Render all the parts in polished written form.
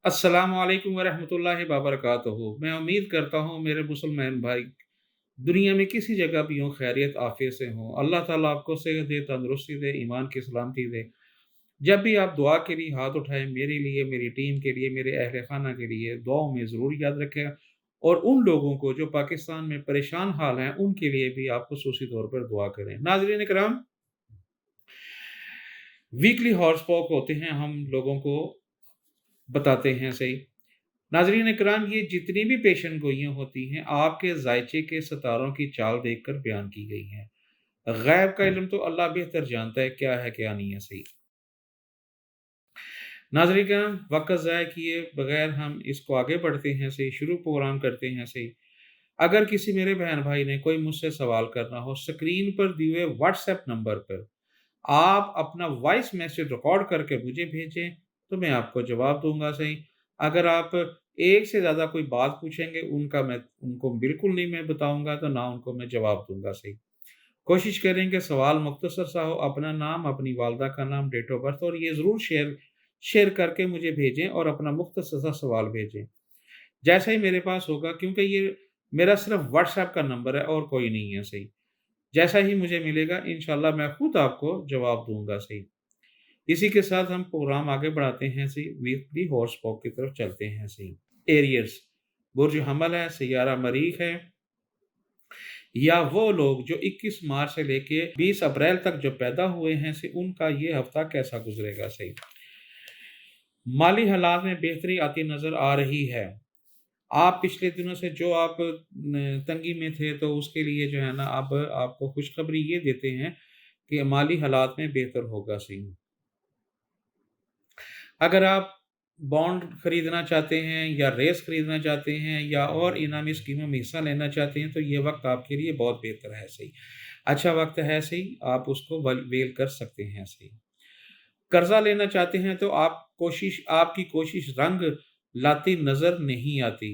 अस्सलामु अलैकुम वरहमतुल्लाहि वबरकातुहू। मैं उम्मीद करता हूँ मेरे मुसलमान भाई दुनिया में किसी जगह भी हों, खैरियत आफियत से हों। अल्लाह ताला आपको सेहत दे, तंदुरुस्ती दे, ईमान की सलामती दे। जब भी आप दुआ के लिए हाथ उठाएँ, मेरे लिए, मेरी टीम के लिए, मेरे अहल खाना के लिए दुआओं में ज़रूर याद रखें और उन लोगों को जो पाकिस्तान में परेशान हाल हैं, उनके लिए भी आप खुसूसी तौर पर दुआ करें। नाज़रीन इकराम, वीकली हॉर्स टॉक होते हैं, हम लोगों को बताते हैं सही। नाज़रीन इकराम, ये जितनी भी पेशन गोइयाँ होती हैं, आपके ज़ायचे के सितारों की चाल देखकर बयान की गई हैं। गैब का इल्म तो अल्लाह बेहतर जानता है क्या है, क्या नहीं है सही। नाज़रीन इकराम, वक़्त ज़ाया किए बगैर हम इसको आगे बढ़ते हैं सही, शुरू प्रोग्राम करते हैं सही। अगर किसी मेरे बहन भाई ने कोई मुझसे सवाल करना हो, स्क्रीन पर दिए हुए व्हाट्सएप नंबर पर आप अपना वॉइस मैसेज रिकॉर्ड करके मुझे भेजें, तो मैं आपको जवाब दूँगा सही। अगर आप एक से ज़्यादा कोई बात पूछेंगे, मैं उनको बिल्कुल नहीं मैं बताऊँगा, तो ना उनको मैं जवाब दूँगा सही। कोशिश करें कि सवाल मुख्तसर सा हो, अपना नाम, अपनी वालिदा का नाम, डेट ऑफ बर्थ और ये ज़रूर शेयर शेयर करके मुझे भेजें और अपना मुख्तसर सा सवाल भेजें। जैसा ही मेरे पास होगा, क्योंकि ये मेरा सिर्फ़ व्हाट्सएप का नंबर है और कोई नहीं है सही। जैसा ही मुझे मिलेगा इंशाअल्लाह मैं खुद आपको जवाब दूँगा सही। इसी के साथ हम प्रोग्राम आगे बढ़ाते हैं सही, वीकली हॉर्स पॉक की तरफ चलते हैं सही। एरियर्स, बुर्ज हमल है, सैयारा मरीख है, या वो लोग जो 21 मार्च से लेके 20 अप्रैल तक जो पैदा हुए हैं सही, उनका ये हफ्ता कैसा गुजरेगा सही। माली हालात में बेहतरी आती नजर आ रही है। आप पिछले दिनों से जो आप तंगी में थे, तो उसके लिए जो है ना, अब आपको खुशखबरी ये देते हैं कि माली हालात में बेहतर होगा सही। अगर आप बॉन्ड खरीदना चाहते हैं या रेस खरीदना चाहते हैं या और इनामी स्कीमों में हिस्सा लेना चाहते हैं, तो ये वक्त आपके लिए बहुत बेहतर है सही। अच्छा वक्त है सही, आप उसको वेल कर सकते हैं सही। कर्जा लेना चाहते हैं तो आपकी कोशिश रंग लाती नजर नहीं आती।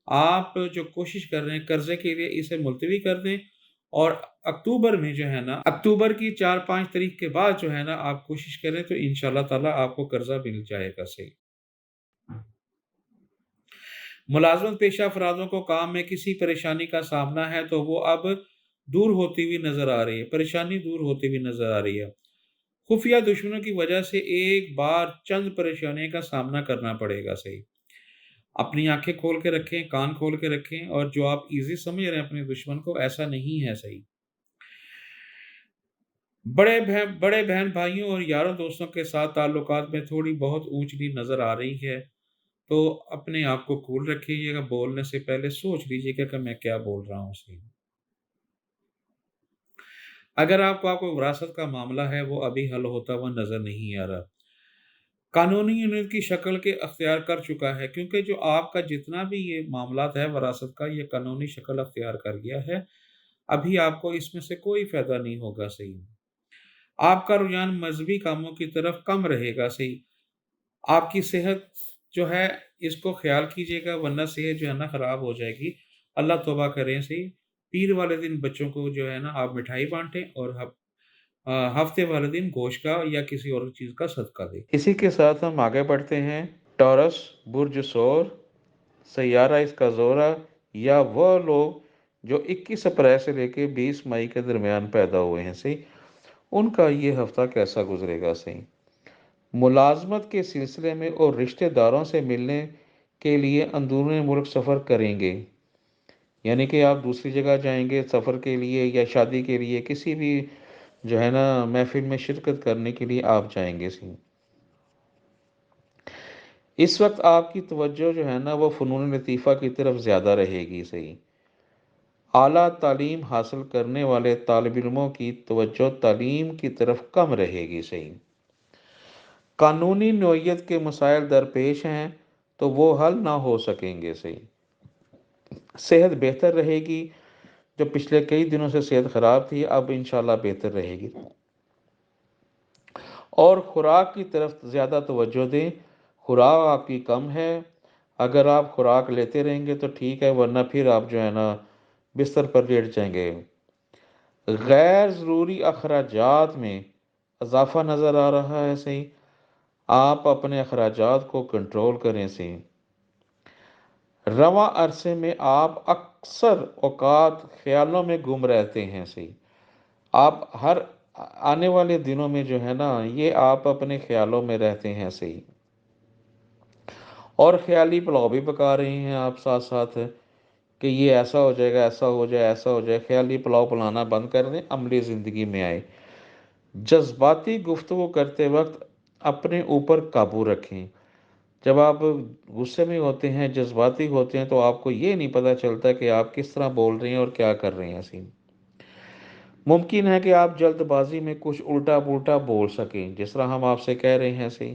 आप जो कोशिश कर रहे हैं कर्जे के लिए, इसे मुलतवी कर दें और अक्टूबर में जो है ना, अक्टूबर की 4-5 तारीख के बाद जो है ना, आप कोशिश करें तो इंशाल्लाह ताला आपको कर्जा मिल जाएगा सही। मुलाजमत पेशा अफरादों को काम में किसी परेशानी का सामना है, तो वो अब दूर होती हुई नजर आ रही है, परेशानी दूर होती हुई नजर आ रही है। खुफिया दुश्मनों की वजह से एक बार चंद परेशानियों का सामना करना पड़ेगा सही। अपनी आंखें खोल के रखें, कान खोल के रखें, और जो आप इजी समझ रहे हैं अपने दुश्मन को, ऐसा नहीं है सही। बड़े बहन भाइयों और यारों दोस्तों के साथ ताल्लुकात में थोड़ी बहुत ऊंच नीच नजर आ रही है, तो अपने आप को कूल रखिएगा। बोलने से पहले सोच लीजिएगा कि मैं क्या बोल रहा हूँ सही। अगर आपका कोई विरासत का मामला है, वो अभी हल होता हुआ नजर नहीं आ रहा, कानूनी यूनियन की शक्ल के अख्तियार कर चुका है, क्योंकि जो आपका जितना भी ये मामलात है वरासत का, ये कानूनी शक्ल अख्तियार कर गया है। अभी आपको इसमें से कोई फायदा नहीं होगा सही। आपका रुझान मजहबी कामों की तरफ कम रहेगा सही। आपकी सेहत जो है, इसको ख्याल कीजिएगा, वरना सेहत जो है ना खराब हो जाएगी। अल्लाह तौबा करें सही। पीर वाले दिन बच्चों को जो है ना, आप मिठाई बांटें और हफ्ते वाले दिन गोश्त का या किसी और चीज़ का सदका दें। इसी के साथ हम आगे बढ़ते हैं। टॉरस, बुर्ज सौर, सैयारा इसका ज़ोरा, या वो लोग जो 21 अप्रैल से लेके 20 मई के दरमियान पैदा हुए हैं सही, उनका ये हफ्ता कैसा गुजरेगा सही। मुलाजमत के सिलसिले में और रिश्तेदारों से मिलने के लिए अंदरूनी मुल्क सफ़र करेंगे, यानी कि आप दूसरी जगह जाएंगे सफ़र के लिए या शादी के लिए, किसी भी जो है ना महफिल में शिरकत करने के लिए आप जाएंगे सही। इस वक्त आपकी तवज्जो जो है ना, वो फ़नून लतीफ़ा की तरफ ज़्यादा रहेगी सही। आला तालीम हासिल करने वाले तालिब इल्मों की तवज्जो तालीम की तरफ कम रहेगी सही। कानूनी नौइयत के मसाइल दरपेश हैं, तो वो हल ना हो सकेंगे सही। सेहत बेहतर रहेगी, जो पिछले कई दिनों से सेहत ख़राब थी, अब इंशाल्लाह बेहतर रहेगी। और खुराक की तरफ ज़्यादा तवज्जो दें। खुराक आपकी कम है, अगर आप खुराक लेते रहेंगे तो ठीक है, वरना फिर आप जो है ना बिस्तर पर लेट जाएंगे। गैर ज़रूरी अखराजात में इजाफ़ा नज़र आ रहा है सही। آپ اپنے اخراجات کو کنٹرول کریں سی۔ رواں عرصے میں آپ اکثر اوقات خیالوں میں گم رہتے ہیں سی۔ آپ ہر آنے والے دنوں میں جو ہے نا یہ آپ اپنے خیالوں میں رہتے ہیں سی، اور خیالی پلاؤ بھی پکا رہے ہیں آپ ساتھ ساتھ کہ یہ ایسا ہو جائے گا، ایسا ہو جائے، ایسا ہو جائے۔ خیالی پلاؤ پلانا بند کر دیں، عملی زندگی میں آئے۔ جذباتی گفتگو کرتے وقت اپنے اوپر قابو رکھیں۔ جب آپ غصے میں ہوتے ہیں، جذباتی ہوتے ہیں، تو آپ کو یہ نہیں پتہ چلتا کہ آپ کس طرح بول رہے ہیں اور کیا کر رہے ہیں سی۔ ممکن ہے کہ آپ جلد بازی میں کچھ الٹا پلٹا بول سکیں، جس طرح ہم آپ سے کہہ رہے ہیں سی،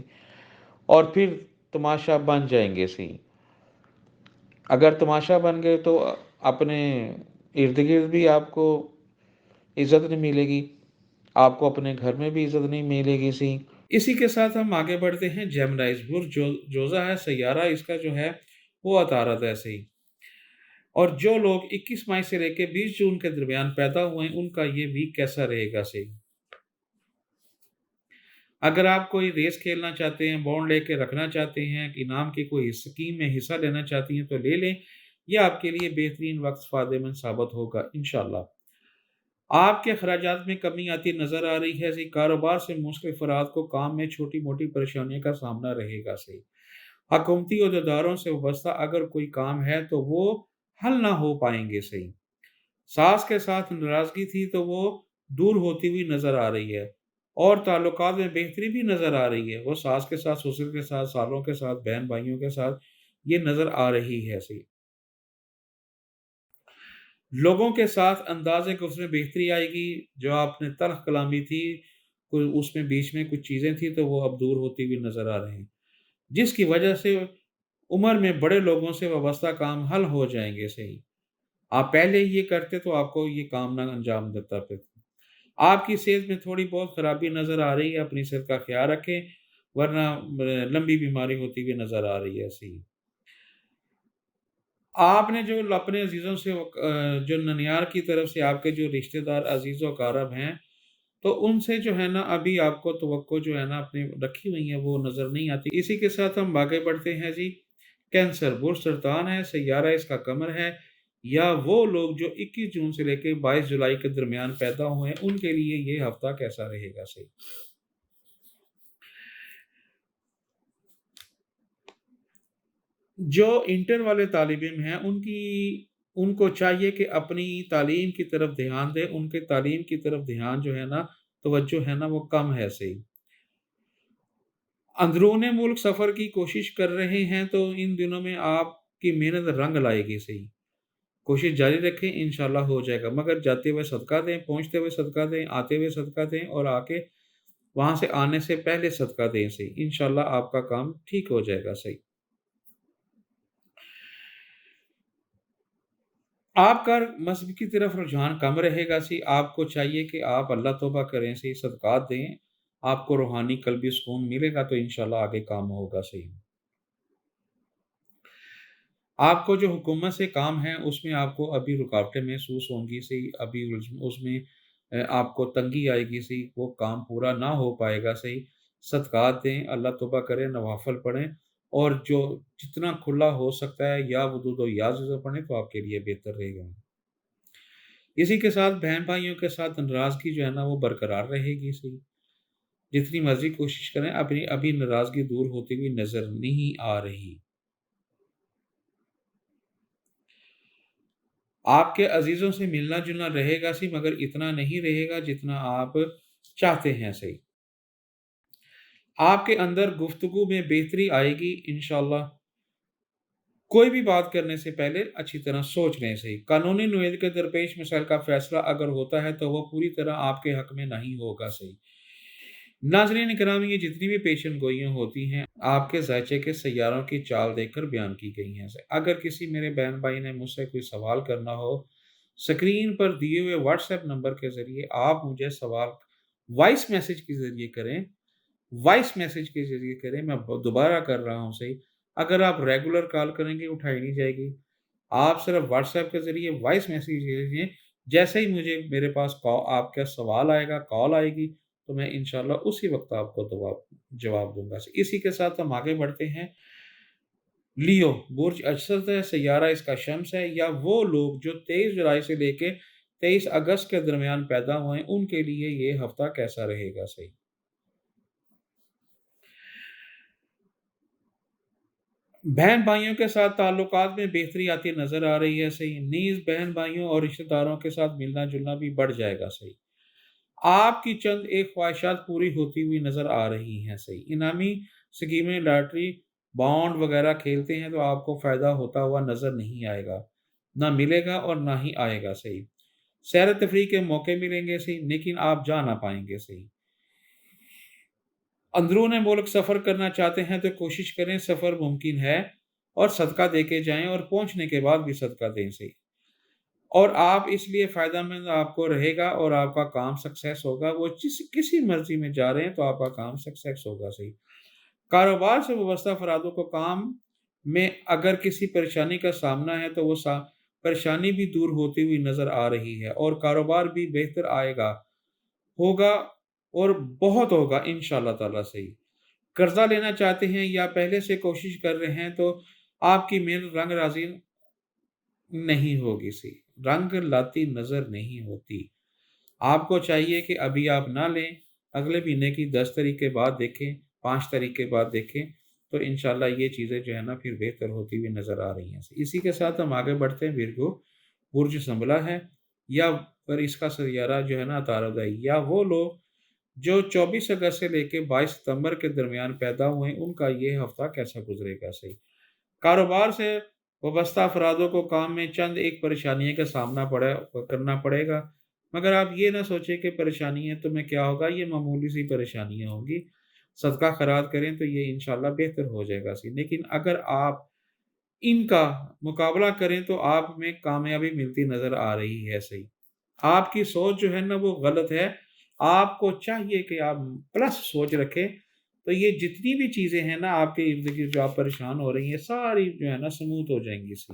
اور پھر تماشا بن جائیں گے سی۔ اگر تماشا بن گئے تو اپنے ارد گرد بھی آپ کو عزت نہیں ملے گی، آپ کو اپنے گھر میں بھی عزت نہیں ملے گی سی۔ اسی کے ساتھ ہم آگے بڑھتے ہیں۔ جیمنائز برج جو جوزہ ہے سیارہ، اس کا جو ہے وہ عطارد ہے صحیح، اور جو لوگ 21 مئی سے لے کے 20 جون کے درمیان پیدا ہوئے ہیں ان کا یہ ویک کیسا رہے گا صحیح۔ اگر آپ کوئی ریس کھیلنا چاہتے ہیں، بانڈ لے کے رکھنا چاہتے ہیں، انعام کی کوئی اسکیم میں حصہ لینا چاہتی ہیں تو لے لیں، یہ آپ کے لیے بہترین وقت فائدہ مند ثابت ہوگا انشاءاللہ۔ آپ کے اخراجات میں کمی آتی نظر آ رہی ہے صحیح۔ کاروبار سے منسلک افراد کو کام میں چھوٹی موٹی پریشانیوں کا سامنا رہے گا صحیح۔ حکومتی عہدیداروں سے وابستہ اگر کوئی کام ہے تو وہ حل نہ ہو پائیں گے صحیح۔ ساس کے ساتھ ناراضگی تھی تو وہ دور ہوتی ہوئی نظر آ رہی ہے، اور تعلقات میں بہتری بھی نظر آ رہی ہے۔ وہ ساس کے ساتھ، سسر کے ساتھ، سالوں کے ساتھ، بہن بھائیوں کے ساتھ یہ نظر آ رہی ہے صحیح۔ لوگوں کے ساتھ انداز گفتگو میں بہتری آئے گی۔ جو آپ نے تلخ کلامی تھی، اس میں بیچ میں کچھ چیزیں تھیں تو وہ اب دور ہوتی ہوئی نظر آ رہے ہیں، جس کی وجہ سے عمر میں بڑے لوگوں سے وابستہ کام حل ہو جائیں گے صحیح۔ آپ پہلے یہ کرتے تو آپ کو یہ کام نہ انجام دیتا پھر۔ آپ کی صحت میں تھوڑی بہت خرابی نظر آ رہی ہے، اپنی صحت کا خیال رکھیں، ورنہ لمبی بیماری ہوتی ہوئی نظر آ رہی ہے صحیح۔ آپ نے جو اپنے عزیزوں سے جو ننیار کی طرف سے آپ کے جو رشتہ دار عزیز و اقارب ہیں، تو ان سے جو ہے نا ابھی آپ کو توقع جو ہے نا اپنی رکھی ہوئی ہے وہ نظر نہیں آتی۔ اسی کے ساتھ ہم آگے بڑھتے ہیں جی۔ کینسر برج سرطان ہے، سیارہ اس کا قمر ہے، یا وہ لوگ جو 21 جون سے لے کے 22 جولائی کے درمیان پیدا ہوئے ہیں ان کے لیے یہ ہفتہ کیسا رہے گا صحیح۔ جو انٹر والے طالب علم ہیں ان کو چاہیے کہ اپنی تعلیم کی طرف دھیان دیں۔ ان کے تعلیم کی طرف دھیان جو ہے نا، توجہ ہے نا وہ کم ہے صحیح۔ اندرون ملک سفر کی کوشش کر رہے ہیں تو ان دنوں میں آپ کی محنت رنگ لائے گی صحیح۔ کوشش جاری رکھیں، انشاءاللہ ہو جائے گا، مگر جاتے ہوئے صدقہ دیں، پہنچتے ہوئے صدقہ دیں، آتے ہوئے صدقہ دیں، اور آ کے وہاں سے آنے سے پہلے صدقہ دیں صحیح۔ انشاءاللہ آپ کا کام ٹھیک ہو جائے گا صحیح۔ آپ کا مذہب کی طرف رجحان کم رہے گا سی۔ آپ کو چاہیے کہ آپ اللہ توبہ کریں سی، صدقات دیں، آپ کو روحانی قلبی سکون ملے گا تو انشاءاللہ آگے کام ہوگا صحیح۔ آپ کو جو حکومت سے کام ہے اس میں آپ کو ابھی رکاوٹیں محسوس ہوں گی صحیح، ابھی اس میں آپ کو تنگی آئے گی صحیح، وہ کام پورا نہ ہو پائے گا صحیح۔ صدقات دیں، اللہ توبہ کریں، نوافل پڑھیں، اور جو جتنا کھلا ہو سکتا ہے یا ودود و یا زوزہ پڑھیں تو آپ کے لیے بہتر رہے گا۔ اسی کے ساتھ بہن بھائیوں کے ساتھ ناراضگی جو ہے نا وہ برقرار رہے گی صحیح۔ جتنی مرضی کوشش کریں اپنی ابھی ناراضگی دور ہوتی ہوئی نظر نہیں آ رہی۔ آپ کے عزیزوں سے ملنا جلنا رہے گا سی، مگر اتنا نہیں رہے گا جتنا آپ چاہتے ہیں صحیح۔ آپ کے اندر گفتگو میں بہتری آئے گی انشاءاللہ۔ کوئی بھی بات کرنے سے پہلے اچھی طرح سوچ لیں صحیح۔ قانونی نوید کے درپیش مسائل کا فیصلہ اگر ہوتا ہے تو وہ پوری طرح آپ کے حق میں نہیں ہوگا صحیح۔ ناظرین اکرامی، یہ جتنی بھی پیشن گوئیاں ہوتی ہیں آپ کے ذائچے کے سیاروں کی چال دیکھ کر بیان کی گئی ہیں۔ اگر کسی میرے بہن بھائی نے مجھ سے کوئی سوال کرنا ہو، سکرین پر دیے ہوئے واٹس ایپ نمبر کے ذریعے آپ مجھے سوال وائس میسج کے ذریعے کریں، وائس میسج کے ذریعے کریں۔ میں دوبارہ کر رہا ہوں صحیح، اگر آپ ریگولر کال کریں گے اٹھائی نہیں جائے گی، آپ صرف واٹس ایپ کے ذریعے وائس میسج بھیجیں۔ جیسے ہی مجھے میرے پاس آپ کا سوال آئے گا، کال آئے گی، तो मैं इंशाल्लाह उसी वक़्त आपको जवाब दूँगा। इसी के साथ हम आगे बढ़ते हैं। लियो बुर्ज असद है, सैयारा इसका शम्स है, या वो लोग जो 23 जुलाई से लेके 23 अगस्त के दरमियान पैदा हुए हैं, उनके लिए ये हफ्ता कैसा रहेगा? सही। बहन भाइयों के साथ ताल्लुकात में बेहतरी आती नजर आ रही है। सही। नीज बहन भाइयों और रिश्तेदारों के साथ मिलना जुलना भी बढ़ जाएगा। सही। आपकी चंद एक ख्वाहिशात पूरी होती हुई नजर आ रही हैं। सही। इनामी स्कीमें, लॉटरी, बॉन्ड वगैरह खेलते हैं तो आपको फायदा होता हुआ नजर नहीं आएगा, ना मिलेगा और ना ही आएगा। सही। सैर तफरी के मौके मिलेंगे। सही, लेकिन आप जा ना पाएंगे। सही। अंदरून मुल्क सफ़र करना चाहते हैं तो कोशिश करें, सफ़र मुमकिन है, और सदका दे के जाएँ और पहुँचने के बाद भी सदका दें। सही। और आप इसलिए फ़ायदेमंद आपको रहेगा और आपका काम सक्सेस होगा। वो जिस किसी मर्ज़ी में जा रहे हैं तो आपका काम सक्सेस होगा। सही। कारोबार से वाबस्ता अफरादों को काम में अगर किसी परेशानी का सामना है तो वो परेशानी भी दूर होती हुई नज़र आ रही है, और कारोबार भी बेहतर आएगा, होगा, और बहुत होगा इंशाअल्लाह ताला। सही। कर्ज़ा लेना चाहते हैं या पहले से कोशिश कर रहे हैं तो आपकी मेहनत रंग राज़ी नहीं होगी। सी रंग लाती नज़र नहीं होती। आपको चाहिए कि अभी आप ना लें, अगले महीने की 10 तारीख के बाद देखें, 5 तारीख के बाद देखें, तो इंशाअल्लाह ये चीज़ें जो है ना फिर बेहतर होती हुई नज़र आ रही हैं। इसी के साथ हम आगे बढ़ते हैं। विरगो बुर्ज संभला है, या पर इसका सैयारा जो है ना तारद है, या वो लोग जो 24 अगस्त से लेके 22 सितंबर के दरमियान पैदा हुए हैं, उनका ये हफ्ता कैसा गुजरेगा? सही। कारोबार से वाबस्ता अफरादों को काम में चंद एक परेशानियों का सामना करना पड़ेगा, मगर आप ये ना सोचें कि परेशानी है तो मैं क्या होगा, ये मामूली सी परेशानियाँ होंगी। सदका खैरात करें तो ये इंशाल्लाह बेहतर हो जाएगा। सी लेकिन अगर आप इनका मुकाबला करें तो आप में कामयाबी मिलती नज़र आ रही है। सही। आपकी सोच जो है ना वो गलत है। आपको चाहिए कि आप प्लस सोच रखें, तो ये जितनी भी चीज़ें हैं ना आपके इर्द-गिर्द जो आप परेशान हो रही हैं, सारी जो है ना स्मूथ हो जाएँगी। सी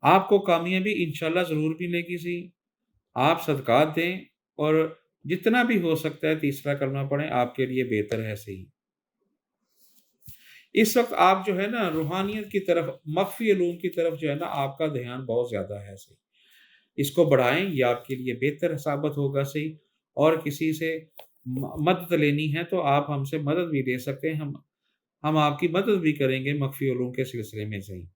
आपको कामयाबी इंशाल्लाह ज़रूर मिलेगी। सी आप सदक़ात दें, और जितना भी हो सकता है तीसरा कलमा पढ़ें, आपके लिए बेहतर है। सही। इस वक़्त आप जो है ना रूहानियत की तरफ, मख़फ़ी उलूम की तरफ जो है ना आपका ध्यान बहुत ज़्यादा है। सही। इसको बढ़ाएँ, ये आपके लिए बेहतर साबित होगा। सही। और किसी से मदद लेनी है तो आप हमसे मदद भी ले सकते हैं। हम आपकी मदद भी करेंगे मख़फ़ी उलूम के सिलसिले में। सही।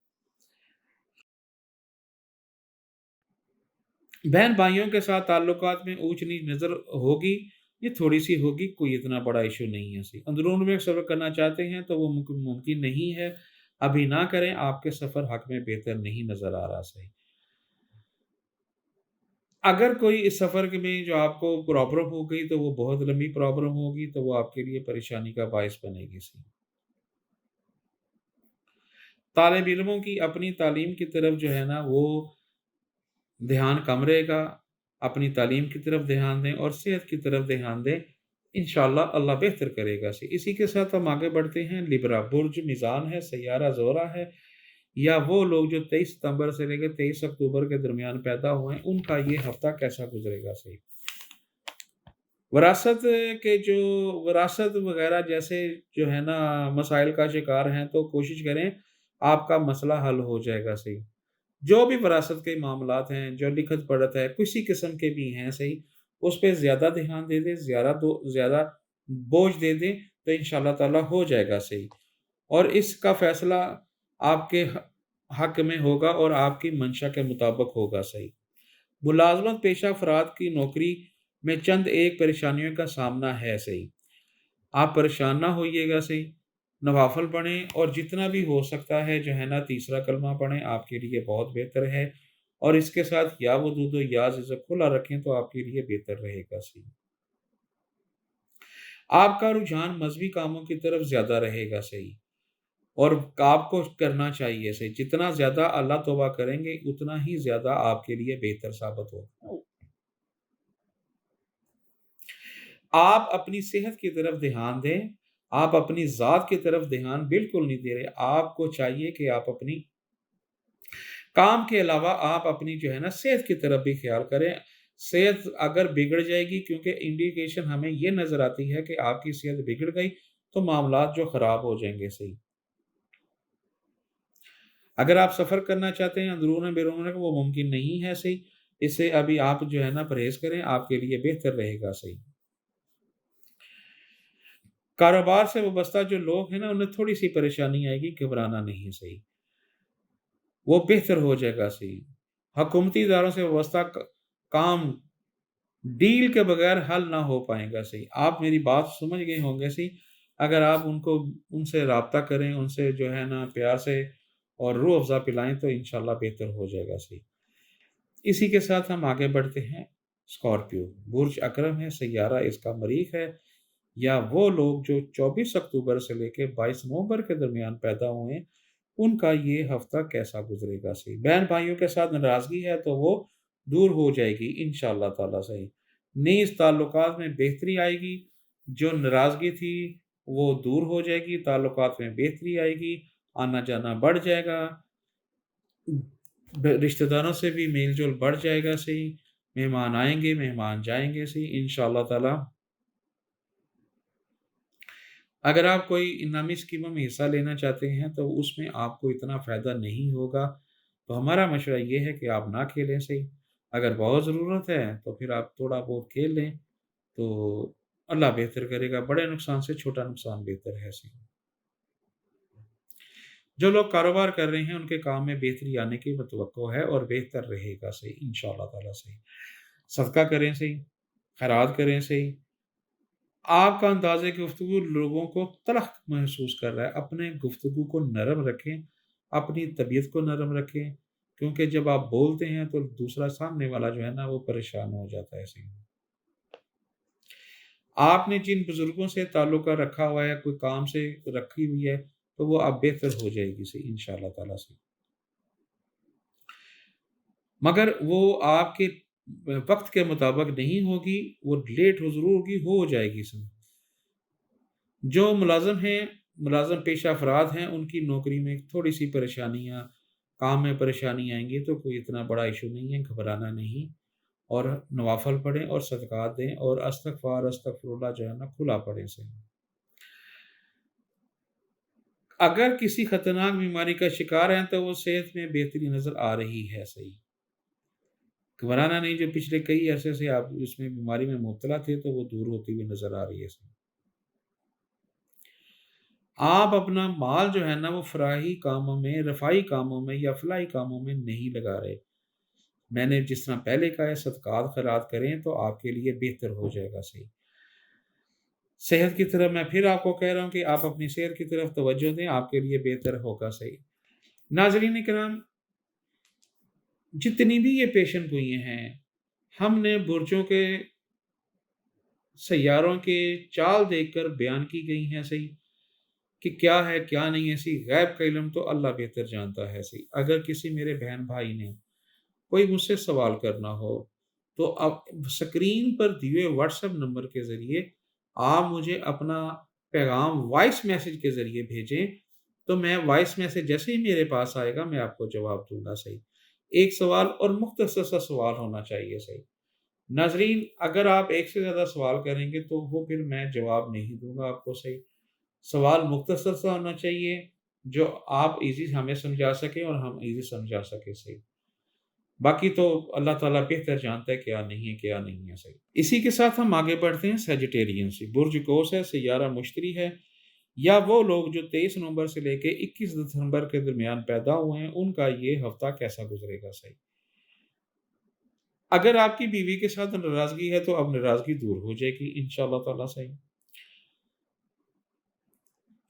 बहन-भाइयों के साथ ताल्लुकात में ऊँच-नीच नज़र होगी, ये थोड़ी-सी होगी, कोई इतना बड़ा इश्यू नहीं है। सही। अंदरून में सफ़र करना चाहते हैं तो वो मुमकिन नहीं है, अभी ना करें, आपके सफ़र हक़ में बेहतर नहीं नज़र आ रहा। सही। अगर कोई इस सफ़र के में जो आपको प्रॉब्लम हो गई तो वो बहुत लंबी प्रॉब्लम होगी, तो वो आपके लिए परेशानी का बायस बनेगी। सही। तालिब इल्मों की अपनी तालीम की तरफ जो है ना वो ध्यान कम रहेगा, अपनी तालीम की तरफ ध्यान दें और सेहत की तरफ ध्यान दें, इंशाअल्लाह अल्लाह बेहतर करेगा। इसी के साथ हम आगे बढ़ते हैं। लिब्रा बुर्ज मीज़ान है, सैयारा ज़ोहरा है, या वो लोग जो 23 सितंबर से लेकर 23 अक्टूबर के दरमियान पैदा हुए हैं, उनका ये हफ्ता कैसा गुजरेगा? सही। विरासत के जो विरासत वगैरह जैसे जो है ना मसाइल का शिकार हैं, तो कोशिश करें आपका मसला हल हो जाएगा। सही। जो भी विरासत के मामलात हैं, जो लिखत-पढ़त है, किसी किस्म के भी हैं। सही। उस पे ज़्यादा ध्यान दे दें, ज़्यादा बोझ दे दें, तो इंशाअल्लाह ताला हो जाएगा। सही। और इसका फ़ैसला आपके हक़ में होगा और आपकी मंशा के मुताबिक होगा। सही। मुलाज़मत पेशा अफ़राद की नौकरी में चंद एक परेशानियों का सामना है। सही। आप परेशान ना होइएगा। सही। नवाफ़िल पढ़ें, और जितना भी हो सकता है जो है ना तीसरा कलमा पढ़ें, आपके लिए बहुत बेहतर है, और इसके साथ या वजूद या ज़िक्र खुला रखें तो आपके लिए बेहतर रहेगा। सही। आपका रुझान मज़हबी कामों की तरफ ज़्यादा रहेगा। सही। और आपको करना चाहिए। सही। जितना ज़्यादा अल्लाह तौबा करेंगे, उतना ही ज़्यादा आपके लिए बेहतर साबित होगा। आप अपनी सेहत की तरफ ध्यान दें, आप अपनी ज़ात की तरफ ध्यान बिल्कुल नहीं दे रहे। आपको चाहिए कि आप अपनी काम के अलावा आप अपनी जो है ना सेहत की तरफ भी ख़्याल करें। सेहत अगर बिगड़ जाएगी, क्योंकि इंडिकेशन हमें ये नज़र आती है कि आपकी सेहत बिगड़ गई, तो मामलात जो ख़राब हो जाएँगे सही। अगर आप सफ़र करना चाहते हैं अंदरूनी-बैरून वो मुमकिन नहीं है सही, इससे अभी आप जो है ना परहेज़ करें, आपके लिए बेहतर रहेगा सही। कारोबार से वाबस्ता जो लोग हैं ना, उन्हें थोड़ी-सी परेशानी आएगी, घबराना नहीं है सही। वो बेहतर हो जाएगा सही। हुकूमती इदारों से वाबस्ता क काम डील के बगैर हल ना हो पाएगा सही। आप मेरी बात समझ गए होंगे सही। अगर आप उनसे राब्ता करें, उनसे जो है ना प्यार से और रूह अफ़ज़ा पिलाएँ, तो इंशाअल्लाह बेहतर हो जाएगा सही। इसी के साथ हम आगे बढ़ते हैं। स्कॉर्पियो, बुर्ज अकरम है, सैयारा इसका मरीख़ है, या वो लोग जो 24 अक्टूबर से लेके 22 नवंबर के दरमियान पैदा हुए हैं, उनका ये हफ़्ता कैसा गुज़रेगा सही। बहन-भाइयों के साथ नाराज़गी है तो वो दूर हो जाएगी इंशाअल्लाह ताला सही। नीज़ ताल्लुकात में बेहतरी आएगी, जो नाराज़गी थी वो दूर हो जाएगी, ताल्लुकात में बेहतरी आएगी, आना-जाना बढ़ जाएगा, रिश्तेदारों से भी मेल-जोल बढ़ जाएगा सही, मेहमान आएँगे, मेहमान जाएँगे सही इंशाअल्लाह ताला। अगर आप कोई इनामी स्कीमों में हिस्सा लेना चाहते हैं, तो उसमें आपको इतना फ़ायदा नहीं होगा, तो हमारा मशवरा ये है कि आप ना खेलें सही। अगर बहुत ज़रूरत है, तो फिर आप थोड़ा बहुत खेल लें, तो अल्लाह बेहतर करेगा। बड़े नुकसान से छोटा नुकसान बेहतर है सही। जो लोग कारोबार कर रहे हैं, उनके काम में बेहतरी आने की तवक्को है और बेहतर रहेगा सही इंशाअल्लाह ताला सही। सदका करें सही, खैरात करें सही। आपका अंदाज़े गुफ्तगू लोगों को तलख़ महसूस कर रहा है, अपने गुफ्तगू को नरम रखें, अपनी तबीयत को नरम रखें, क्योंकि जब आप बोलते हैं तो दूसरा सामने वाला जो है ना वो परेशान हो जाता है ऐसे में। आपने जिन बुज़ुर्गों से ताल्लुक़ रखा हुआ है, कोई काम से रखी हुई है, तो वो अब बेहतर हो जाएगी सही इंशाअल्लाह ताला से। मगर वो आपके वक़्त के मुताबिक नहीं होगी, वो लेट हो ज़रूर होगी, हो जाएगी सही। जो मुलाज़िम हैं, मुलाज़िम पेशा अफ़राद हैं, उनकी नौकरी में थोड़ी-सी परेशानियाँ, काम में परेशानी आएँगी, तो कोई इतना बड़ा इश्यू नहीं है, घबराना नहीं, और नवाफ़िल पढ़ें और सदक़ात दें और अस्तग़फ़ार, अस्तग़फ़िरुल्लाह जो है ना खुला पढ़ें सही। अगर किसी ख़तरनाक बीमारी का शिकार हैं, तो वो सेहत में बेहतरी नज़र आ रही है सही। घबराना नहीं, जो पिछले कई अरसे से आप इसमें बीमारी में मुब्तला थे, तो वो दूर होती हुई नज़र आ रही है सही। आप अपना माल जो है ना वो फ़राही कामों में, रफ़ाही कामों में या फ़लाही कामों में नहीं लगा रहे। मैंने जिस तरह पहले कहा है, सदक़ात खैरात करें तो आपके लिए बेहतर हो जाएगा सही। सेहत की तरफ मैं फिर आपको कह रहा हूँ कि आप अपनी सेहत की तरफ तवज्जो दें, आपके लिए बेहतर होगा सही। नाज़रीन इकराम, जितनी भी ये पेशन गोइयाँ हैं, हमने बुर्जों के, सैयारों के चाल देखकर बयान की गई हैं सही, कि क्या है, क्या नहीं है सही, गैब का इल्म तो अल्लाह बेहतर जानता है सही। अगर किसी मेरे बहन-भाई ने कोई मुझसे सवाल करना हो, तो अब स्क्रीन पर दिए हुए व्हाट्सएप नंबर के ज़रिए आप मुझे अपना पैगाम वॉइस मैसेज के ज़रिए भेजें, तो मैं वॉइस मैसेज जैसे ही मेरे पास आएगा, मैं आपको जवाब दूँगा सही। एक सवाल और मुख्तसर सा सवाल होना चाहिए सही। नाज़रीन, अगर आप एक से ज़्यादा सवाल करेंगे, तो वो फिर मैं जवाब नहीं दूँगा आपको सही। सवाल मुख्तसर सा होना चाहिए, जो आप ईज़ी हमें समझा सकें और हम ईज़ी समझा सकें सही। बाकी तो अल्लाह ताला बेहतर जानता है क्या नहीं है, क्या नहीं है सही। इसी के साथ हम आगे बढ़ते हैं सजिटेरियन से। बुर्ज कौस है, सैयारा मुश्तरी है, या वो लोग जो 23 नवंबर से लेके 21 दिसंबर के दरमियान पैदा हुए हैं, उनका ये हफ्ता कैसा गुजरेगा सही। अगर आपकी बीवी के साथ नाराज़गी है, तो अब नाराज़गी दूर हो जाएगी इंशाअल्लाह ताला सही।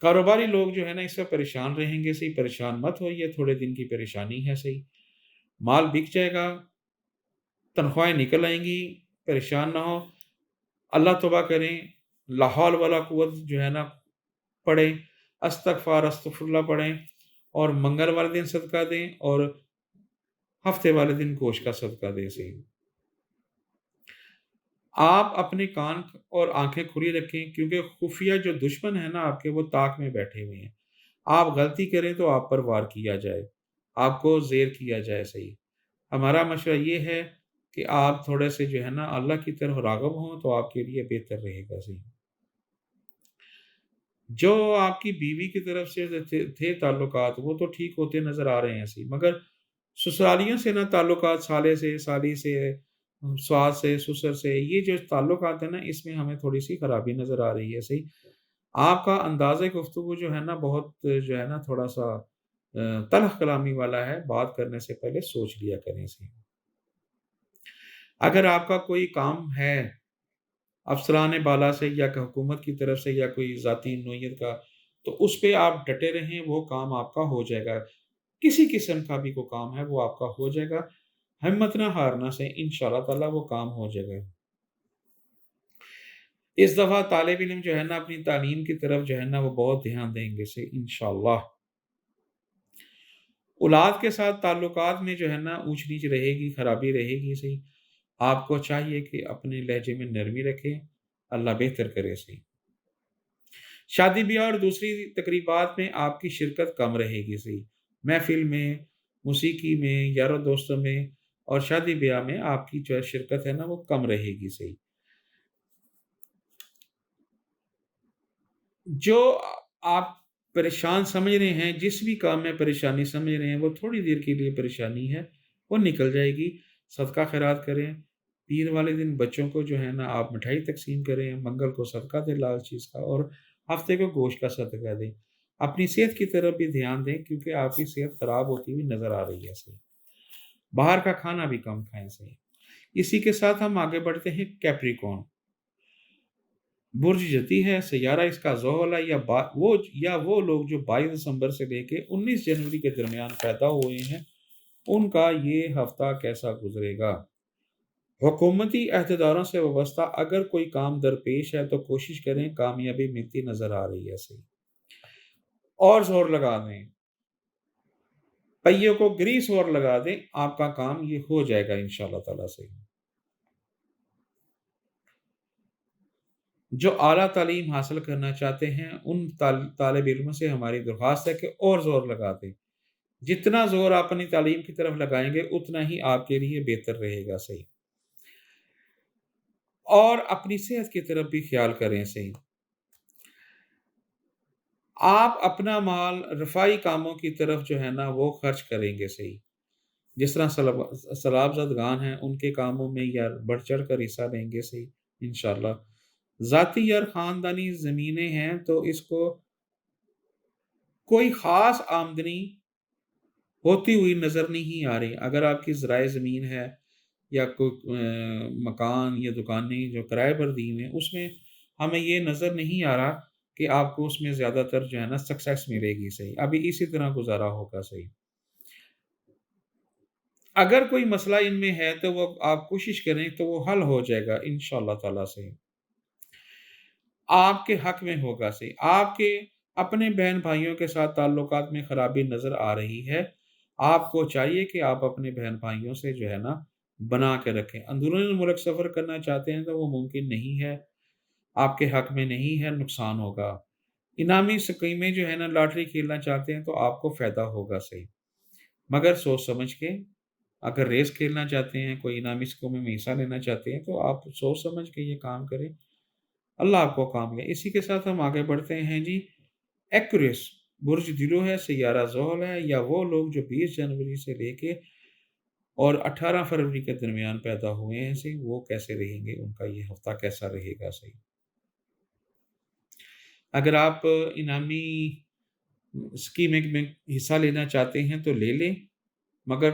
कारोबारी लोग जो है ना इससे परेशान रहेंगे सही, परेशान मत होइए, थोड़े दिन की परेशानी है सही। माल बिक जाएगा, तनख्वाहें निकल आएँगी, परेशान ना हो। अल्लाह तौबा करें, ला हौल वला कुव्वत जो है ना पढ़ें, अस्तगफ़ार, अस्तगफिरुल्लाह पढ़ें, और मंगल वाले दिन सदका दें और हफ्ते वाले दिन गोश्त का सदका दें सही। आप अपने कान और आँखें खुली रखें, क्योंकि खुफिया जो दुश्मन है ना आपके, वो ताक में बैठे हुए हैं। आप गलती करें तो आप पर वार किया जाए, आपको ज़ेर किया जाए सही। हमारा मशवरा ये है کہ آپ تھوڑے سے جو ہے نا اللہ کی طرف راغب ہوں تو آپ کے لیے بہتر رہے گا صحیح۔ جو آپ کی بیوی کی طرف سے تھے تعلقات وہ تو ٹھیک ہوتے نظر آ رہے ہیں صحیح، مگر سسرالیوں سے نا تعلقات، سالے سے، سالی سے، ساس سے، سسر سے، یہ جو تعلقات ہیں نا اس میں ہمیں تھوڑی سی خرابی نظر آ رہی ہے صحیح۔ آپ کا انداز گفتگو جو ہے نا بہت جو ہے نا تھوڑا سا تلخ کلامی والا ہے، بات کرنے سے پہلے سوچ لیا کریں صحیح۔ اگر آپ کا کوئی کام ہے افسران بالا سے یا کہ حکومت کی طرف سے یا کوئی ذاتی نوعیت کا، تو اس پہ آپ ڈٹے رہیں، وہ کام آپ کا ہو جائے گا۔ کسی قسم کا بھی کوئی کام ہے وہ آپ کا ہو جائے گا، ہمت نہ ہارنا سے انشاءاللہ تعالیٰ وہ کام ہو جائے گا۔ اس دفعہ طالب علم جو ہے نا اپنی تعلیم کی طرف جو ہے نا وہ بہت دھیان دیں گے سے انشاءاللہ۔ اولاد کے ساتھ تعلقات میں جو ہے نا اونچ نیچ رہے گی، خرابی رہے گی صحیح۔ آپ کو چاہیے کہ اپنے لہجے میں نرمی رکھیں، اللہ بہتر کرے صحیح۔ شادی بیاہ اور دوسری تقریبات میں آپ کی شرکت کم رہے گی صحیح، محفل میں، موسیقی میں، یاروں دوستوں میں اور شادی بیاہ میں آپ کی جو شرکت ہے نا وہ کم رہے گی صحیح۔ جو آپ پریشان سمجھ رہے ہیں، جس بھی کام میں پریشانی سمجھ رہے ہیں وہ تھوڑی دیر کے لیے پریشانی ہے، وہ نکل جائے گی۔ صدقہ خیرات کریں، پیر والے دن بچوں کو جو ہے نا آپ مٹھائی تقسیم کریں، منگل کو صدقہ دیں لال چیز کا، اور ہفتے کو گوشت کا صدقہ دیں۔ اپنی صحت کی طرف بھی دھیان دیں کیونکہ آپ کی صحت خراب ہوتی ہوئی نظر آ رہی ہے صحیح۔ باہر کا کھانا بھی کم کھائیں صحیح۔ اسی کے ساتھ ہم آگے بڑھتے ہیں کیپریکون۔ برج جتی ہے، سیارہ اس کا زحل ہے، یا وہ لوگ جو 22 دسمبر سے لے کے 19 جنوری کے درمیان پیدا ہوئے ہیں ان کا یہ ہفتہ کیسا گزرے گا۔ حکومتی عہدیداروں سے وابستہ اگر کوئی کام درپیش ہے تو کوشش کریں، کامیابی ملتی نظر آ رہی ہے صحیح۔ اور زور لگا دیں، پہیوں کو گریس اور لگا دیں، آپ کا کام یہ ہو جائے گا انشاءاللہ تعالیٰ سے۔ جو اعلیٰ تعلیم حاصل کرنا چاہتے ہیں ان طالب علموں سے ہماری درخواست ہے کہ اور زور لگا دیں۔ جتنا زور آپ اپنی تعلیم کی طرف لگائیں گے اتنا ہی آپ کے لیے بہتر رہے گا صحیح۔ اور اپنی صحت کی طرف بھی خیال کریں صحیح۔ آپ اپنا مال رفائی کاموں کی طرف جو ہے نا وہ خرچ کریں گے صحیح، جس طرح سلاب زدگان ہیں ان کے کاموں میں یا بڑھ چڑھ کر حصہ لیں گے صحیح انشاءاللہ۔ ذاتی یا خاندانی زمینیں ہیں تو اس کو کوئی خاص آمدنی ہوتی ہوئی نظر نہیں آ رہی۔ اگر آپ کی زرائع زمین ہے یا کوئی مکان یا دکانیں جو کرائے پر دی ہوئی ہیں اس میں ہمیں یہ نظر نہیں آ رہا کہ آپ کو اس میں زیادہ تر جو ہے نا سکسیس ملے گی صحیح، ابھی اسی طرح گزارا ہوگا صحیح۔ اگر کوئی مسئلہ ان میں ہے تو وہ آپ کوشش کریں تو وہ حل ہو جائے گا انشاءاللہ تعالیٰ سے، آپ کے حق میں ہوگا صحیح۔ آپ کے اپنے بہن بھائیوں کے ساتھ تعلقات میں خرابی نظر آ رہی ہے، آپ کو چاہیے کہ آپ اپنے بہن بھائیوں سے جو ہے نا بنا کے رکھیں۔ اندرون ملک سفر کرنا چاہتے ہیں تو وہ ممکن نہیں ہے، آپ کے حق میں نہیں ہے، نقصان ہوگا۔ انعامی سکیمیں جو ہے نا لاٹری کھیلنا چاہتے ہیں تو آپ کو فائدہ ہوگا صحیح، مگر سوچ سمجھ کے۔ اگر ریس کھیلنا چاہتے ہیں، کوئی انعامی سکیموں میں حصہ لینا چاہتے ہیں تو آپ سوچ سمجھ کے یہ کام کریں، اللہ آپ کو کام دے۔ اسی کے ساتھ ہم آگے بڑھتے ہیں جی ایکوریس۔ برج دلو ہے، سیارہ زحل ہے، یا وہ لوگ جو 20 جنوری سے لے کے اور 18 فروری کے درمیان پیدا ہوئے ہیں صحیح، وہ کیسے رہیں گے، ان کا یہ ہفتہ کیسا رہے گا صحیح۔ اگر آپ انعامی اسکیم میں حصہ لینا چاہتے ہیں تو لے لیں، مگر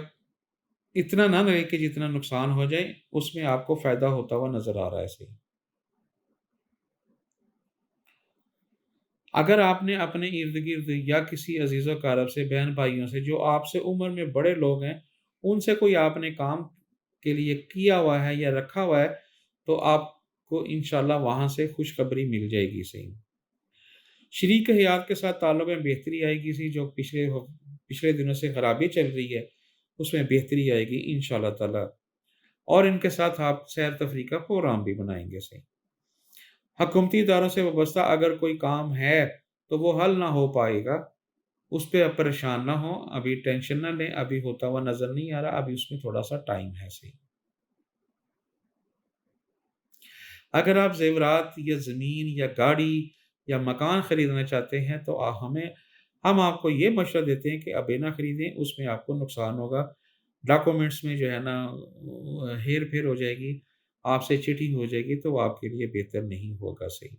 اتنا نہ لیں کہ جتنا نقصان ہو جائے، اس میں آپ کو فائدہ ہوتا ہوا نظر آ رہا ہے صحیح۔ اگر آپ نے اپنے ارد گرد یا کسی عزیز و اقارب سے، بہن بھائیوں سے جو آپ سے عمر میں بڑے لوگ ہیں، ان سے کوئی آپ نے کام کے لیے کیا ہوا ہے یا رکھا ہوا ہے تو آپ کو انشاءاللہ وہاں سے خوشخبری مل جائے گی صحیح۔ شریک حیات کے ساتھ تعلق میں بہتری آئے گی صحیح، جو پچھلے دنوں سے خرابی چل رہی ہے اس میں بہتری آئے گی انشاءاللہ تعالی، اور ان کے ساتھ آپ سیر تفریح کا پروگرام بھی بنائیں گے صحیح۔ حکومتی اداروں سے وابستہ اگر کوئی کام ہے تو وہ حل نہ ہو پائے گا، اس پہ اب پریشان نہ ہوں، ابھی ٹینشن نہ لیں، ابھی ہوتا ہوا نظر نہیں آ رہا، ابھی اس میں تھوڑا سا ٹائم ہے صحیح۔ اگر آپ زیورات یا زمین یا گاڑی یا مکان خریدنا چاہتے ہیں تو ہم آپ کو یہ مشورہ دیتے ہیں کہ ابھی نہ خریدیں، اس میں آپ کو نقصان ہوگا، ڈاکومنٹس میں جو ہے نا ہیر پھیر ہو جائے گی، آپ سے چیٹنگ ہو جائے گی، تو وہ آپ کے لیے بہتر نہیں ہوگا صحیح۔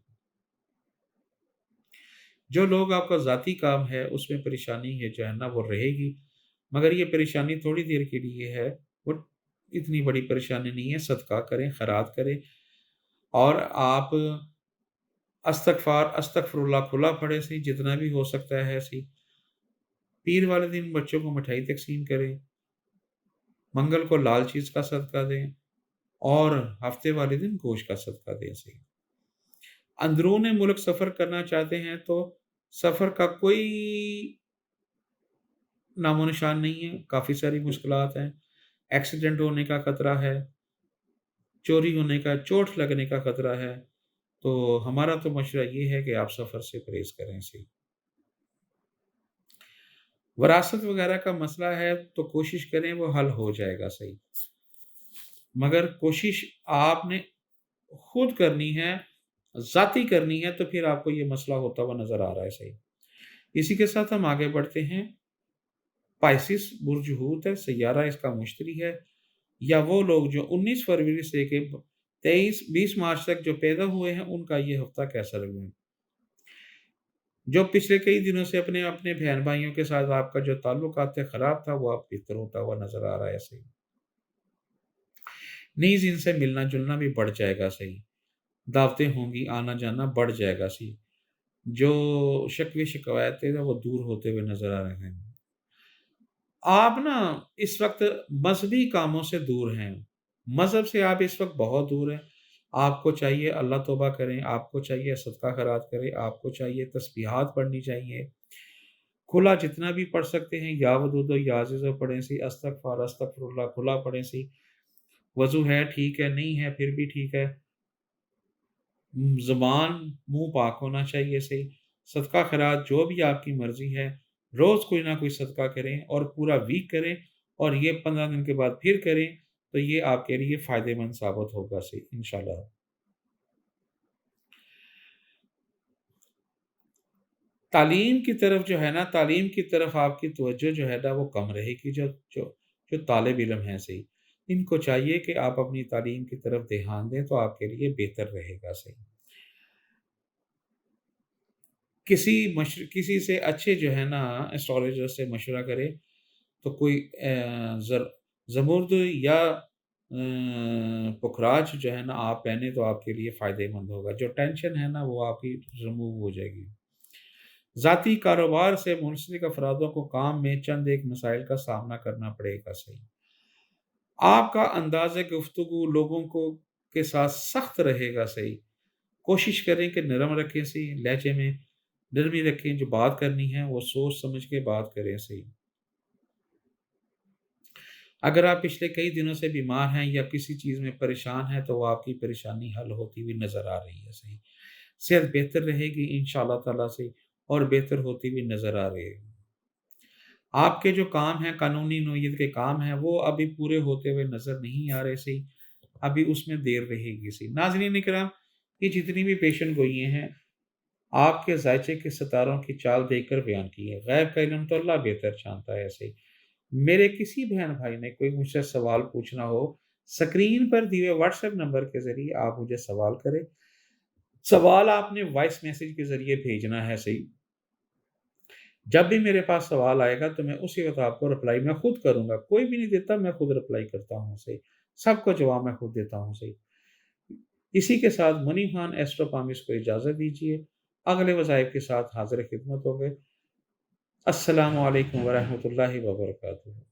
جو لوگ آپ کا ذاتی کام ہے اس میں پریشانی ہے جو ہے نا وہ رہے گی، مگر یہ پریشانی تھوڑی دیر کے لیے ہے، وہ اتنی بڑی پریشانی نہیں ہے۔ صدقہ کریں، خیرات کریں، اور آپ استغفر اللہ کھلا پڑے سی جتنا بھی ہو سکتا ہے سی، پیر والے دن بچوں کو مٹھائی تقسیم کریں، منگل کو لال چیز کا صدقہ دیں، اور ہفتے والے دن گوشت کا صدقہ دیں سی۔ اندرون ملک سفر کرنا چاہتے ہیں تو سفر کا کوئی نام و نشان نہیں ہے، کافی ساری مشکلات ہیں، ایکسیڈنٹ ہونے کا خطرہ ہے، چوری ہونے کا، چوٹ لگنے کا خطرہ ہے، تو ہمارا تو مشورہ یہ ہے کہ آپ سفر سے پرہیز کریں سی۔ وراثت وغیرہ کا مسئلہ ہے تو کوشش کریں وہ حل ہو جائے گا صحیح، مگر کوشش آپ نے خود کرنی ہے، ذاتی کرنی ہے، تو پھر آپ کو یہ مسئلہ ہوتا ہوا نظر آ رہا ہے صحیح۔ اسی کے ساتھ ہم آگے بڑھتے ہیں۔ پائسس برج حوت ہے، سیارہ اس کا مشتری ہے، یا وہ لوگ جو 19 فروری سے کے 20 مارچ تک جو پیدا ہوئے ہیں ان کا یہ ہفتہ کیسا لگے؟ جو پچھلے کئی دنوں سے اپنے بہن بھائیوں کے ساتھ آپ کا جو تعلقات خراب تھا وہ اب بہتر ہوتا ہوا نظر آ رہا ہے صحیح۔ نیز ان سے ملنا جلنا بھی بڑھ جائے گا صحیح، دعوتیں ہوں گی، آنا جانا بڑھ جائے گا صحیح، جو شکوے شکایتیں ہیں وہ دور ہوتے ہوئے نظر آ رہے ہیں۔ آپ نا اس وقت مذہبی کاموں سے دور ہیں، مذہب سے آپ اس وقت بہت دور ہیں۔ آپ کو چاہیے اللہ توبہ کریں، آپ کو چاہیے صدقہ خیرات کریں، آپ کو چاہیے تسبیحات پڑھنی چاہیے، کھلا جتنا بھی پڑھ سکتے ہیں، یا ودود و یا عزیزو پڑھیں سی، استغفر اللہ کھلا پڑھیں سی، وضو ہے ٹھیک ہے، نہیں ہے پھر بھی ٹھیک ہے، زبان منہ پاک ہونا چاہیے صحیح، صدقہ خیرات جو بھی آپ کی مرضی ہے، روز کوئی نہ کوئی صدقہ کریں اور پورا ویک کریں، اور یہ 15 دن کے بعد پھر کریں، تو یہ آپ کے لیے فائدہ مند ثابت ہوگا صحیح انشاءاللہ۔ تعلیم کی طرف جو ہے نا، تعلیم کی طرف آپ کی توجہ جو ہے نا وہ کم رہے گی، جو طالب علم ہیں صحیح، ان کو چاہیے کہ آپ اپنی تعلیم کی طرف دھیان دیں تو آپ کے لیے بہتر رہے گا صحیح۔ کسی سے اچھے جو ہے نا اسٹرالوجر سے مشورہ کرے، تو کوئی زمرد یا پخراج جو ہے نا آپ پہنے تو آپ کے لیے فائدہ مند ہوگا، جو ٹینشن ہے نا وہ آپ کی ریموو ہو جائے گی۔ ذاتی کاروبار سے منسلک افرادوں کو کام میں چند ایک مسائل کا سامنا کرنا پڑے گا صحیح۔ آپ کا انداز گفتگو لوگوں کے ساتھ سخت رہے گا صحیح، کوشش کریں کہ نرم رکھیں صحیح، لہجے میں نرمی رکھیں، جو بات کرنی ہے وہ سوچ سمجھ کے بات کریں صحیح۔ اگر آپ پچھلے کئی دنوں سے بیمار ہیں یا کسی چیز میں پریشان ہیں تو وہ آپ کی پریشانی حل ہوتی ہوئی نظر آ رہی ہے صحیح، صحت بہتر رہے گی انشاءاللہ تعالیٰ سے، اور بہتر ہوتی ہوئی نظر آ رہی ہے۔ آپ کے جو کام ہیں، قانونی نوعیت کے کام ہیں، وہ ابھی پورے ہوتے ہوئے نظر نہیں آ رہے صحیح، ابھی اس میں دیر رہے گی صحیح۔ ناظرین اکرام، یہ جتنی بھی پیشن گوئیاں ہیں آپ کے ذائچے کے ستاروں کی چال دیکھ کر بیان کی ہے، غیب کا علم تو اللہ بہتر جانتا ہے صحیح۔ میرے کسی بہن بھائی نے کوئی مجھ سے سوال پوچھنا ہو، سکرین پر دیے واٹس ایپ نمبر کے ذریعے آپ مجھے سوال کریں، سوال آپ نے وائس میسج کے ذریعے بھیجنا ہے صحیح۔ جب بھی میرے پاس سوال آئے گا تو میں اسی وقت آپ کو رپلائی میں خود کروں گا، کوئی بھی نہیں دیتا، میں خود رپلائی کرتا ہوں صحیح، سب کو جواب میں خود دیتا ہوں صحیح۔ اسی کے ساتھ منی خان ایسٹرو پامس کو اجازت دیجیے، اگلے وظائف کے ساتھ حاضر خدمت ہو گئے۔ السلام علیکم ورحمۃ اللہ وبرکاتہ۔